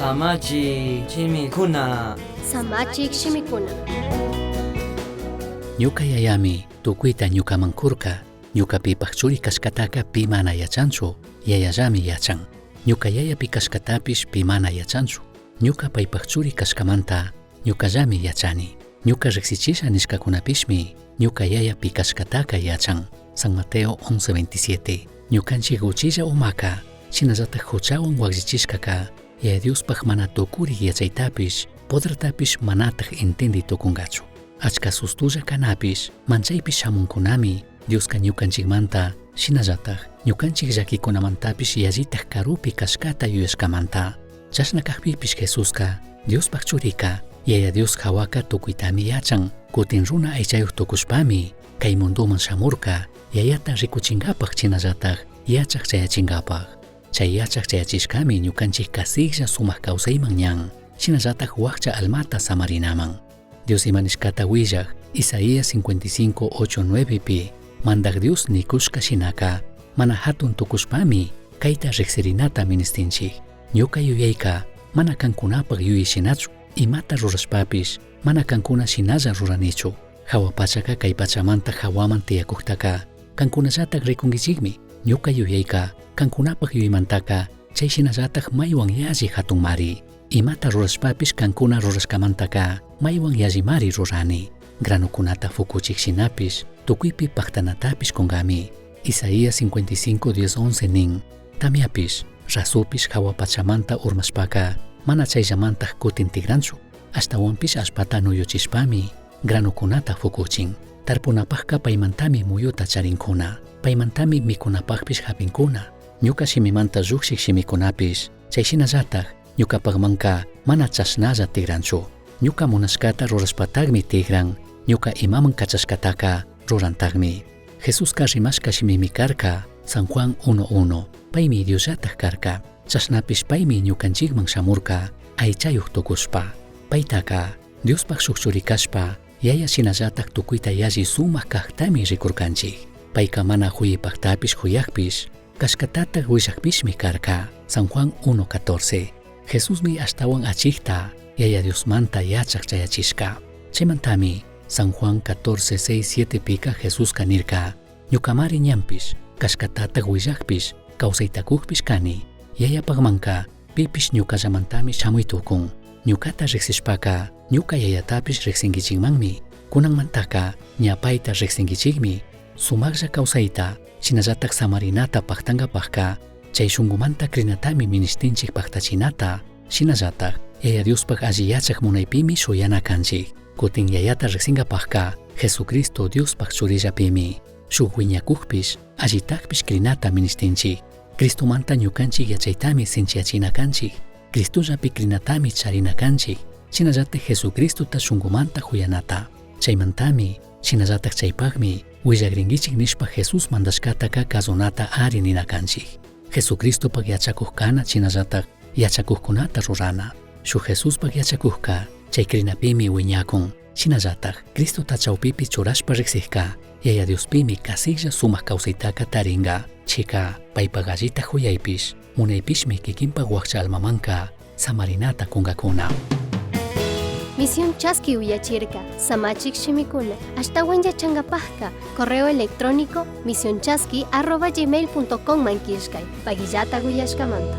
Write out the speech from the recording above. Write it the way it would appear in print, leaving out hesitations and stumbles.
Samachi Chimikuna. Samachik shimikuna. Ñuka yayami tukuyta ñukamankurka. Ñukapipak churi kashkataka pi mana yachanchu, yayallami yachan. Ñuka yayapi kashkatapish pi mana yachanchu. Ñuka paypak churi kashkamanta ñukallami yachani. Ñuka riksichisha nishkakunapishmi ñuka yayapi kashkataka yachan. San Mateo 11:27. Ñukanchik uchilla umaka shinallatak huchawan waklichishkaka yaya Diospaj mana tukuri yachaytapish podertapish manataq entendi tukungachu. Achka sustulla kanapish manchaypish shamunkunami Dioska ñukanchikmanta shinallataj ñukanchik llakikunamantapish yallitaq karupi kashkata yuyashkamanta. Chashna kaqpipish Jesuska Diospaq churika yaya Dios hawaka tukuytami yachan. Kutin runa aychayuq tukushpami kay munduman shamurka yayata rikuchinkapaq chinallataq yachaq chayachinkapaq. Chay yachaq chayachishkami ñukanchik kasiglla sumaq kawsayman ñan. Shinallataq wakcha almata samarinaman. Dios imanishkata willaq Isaías 55:8-9 pi mandak Dios nikushka shinaka mana hatun tukushpami kayta riqsirinata ministinchik. Ñuka yuyayka mana kankunapaq yuyishinachu, imata rurashpapish mana kankuna shinalla ruranichu. Hawa pachaka kay pachamanta hawaman tiyakuqtaka kankunallataq rikunkichikmi. Ñuka yuyayka kankunapaq yuymantaka chay shinallataq maywan yalli hatun mari. Imata rurashpapish kankuna rurashkamantaka maywan yallimari rurani. Granukunata fukuchik shinapish tukuypi paqtanatapish kunkami. Isaías 55:10-11 nin tamiapish rasupish hawa pachamanta urmashpaka mana chayllamantaq kutin tigranchu. Ashtawanpish ashpata nuyuchishpami granukunata fukuchin. Tarpunapaqqa paymantami muyuta charinkuna. Paymantami mikunapaqpish hapinkuna. Ñuka shimimanta lluqshik shimikunapish chayshinallataq ñukapaqmanqa mana chashnalla tigranchu. Ñuka munashkata rurashpataqmi tigran. Ñuka imaman kachashkataka rurantaqmi. Jesuska rimashka shimimi karka San Juan 1:1. Paymi Diosllataq karka. Chashnapish paymi ñukanchikman shamurka aychayuq tukushpa. Paytaka Diospaq shukchuri kashpa yaya shinallataq tukuyta yalli sumaq kaqtami rikurkanchik. Payka mana huyipaqtapish huyaqpish kashkatataq willaqpishmi karka. San Juan 1:14. Jesusmi ashtawan achikta yaya Diosmanta yachaq chayachishka. Chaymantami San Juan 14:6-7 pika Jesuska nirka ñukamari ñampish kashkatataq willaqpish kawsaytakuqpish kani. Yayapaqmanqa pipish ñukallamantami shamuytukun. Ñukata riqsishpaka ñuka yayatapish riqsinkichikmanmi. Kunanmantaqa ñapayta riqsinkichikmi. Sumaqlla kawsayta shinallataq samarinata paqtankapaqqa chay shunqumanta krinatami ministinchik paqtachinata. Shinallataq yaya Diospaq alli yachaq munaypimi shuyana kanchik. Kutin yayata riqsinkapaqqa Jesucristo Diospaq churillapimi shuk wiñakuqpish allitaqpish krinata ministinchik. Cristumanta ñukanchik yachaytami sinchiyachina kanchik. Cristullapi krinatami charina kanchik. Shinallataq Jesucristota shunqumanta huyanata. Chaymantami shinallataq chaypaqmi willagrinkichik nishpa Jesus mandashkataka kazunata ari nina kanchik. Jesucristopaq yachakuqkana shinallataq yachakuqkunata rurana. Shuk Jesuspaq yachakuqka chay krinapimi wiñakun. Shinallataq Cristota chawpipi churashpa riqsijka yaya Diospimi kasiglla sumaq kawsaytaka taringa. Chika paypaq allita huyaypish munaypishmi kikinpaq wakcha almamanqa samarinata kunkakuna. Misión Chasqui uyachirka Samachik shimikuna. Ashtawan yachanqapaqqa correo electrónico misionchasqui@gmail.com mankishkay. Pagillata uyashkamanta.